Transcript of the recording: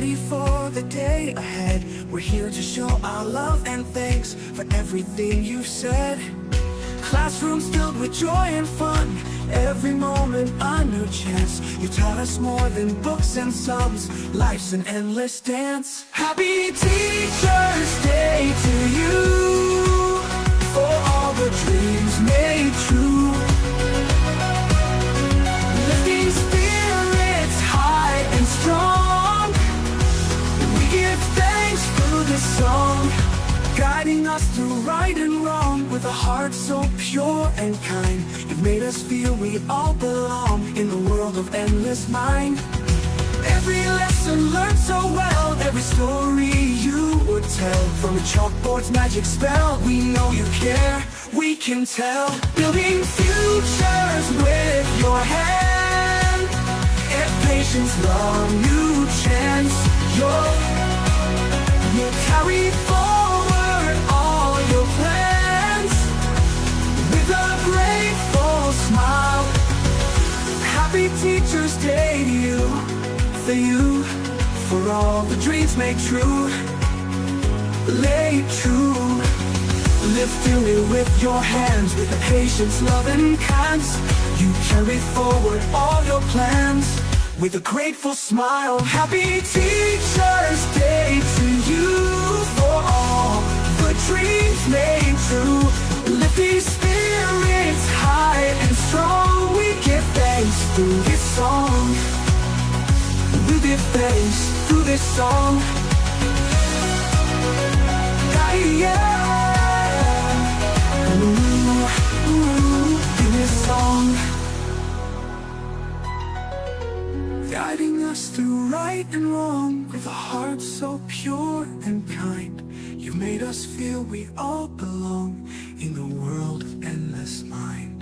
ready for the day ahead. We're here to show our love and thanks for everything you've said. Classrooms filled with joy and fun, every moment a new chance. You taught us more than books and sums, life's an endless dance. Happy Teacher's Day to you, for all the dreams made true. Lifting spirits high and strong, we give thanks through this song. Guiding us through right and wrong, with a heart so pure and kind. You've made us feel we all belong in the world of endless mind. Every lesson learned so well, every story you would tell, from a chalkboard's magic spell, we know you care, we can tell. Building futures with your hand, if patience, love, new chance. You'll carry forward all your plans with a grateful smile. Happy Teacher's Day to you, for you, for all the dreams made true, laid true. Lifting it with your hands, with the patience, love, and kindness. You carry forward all your plans with a grateful smile. Happy Teacher's Day to you, for all the dreams made true. Lift these spirits high and strong. We give thanks through this song. We give thanks through this song. In this song, guiding us through right and wrong, with a heart so pure and kind. You've made us feel we all belong in the world of endless mind.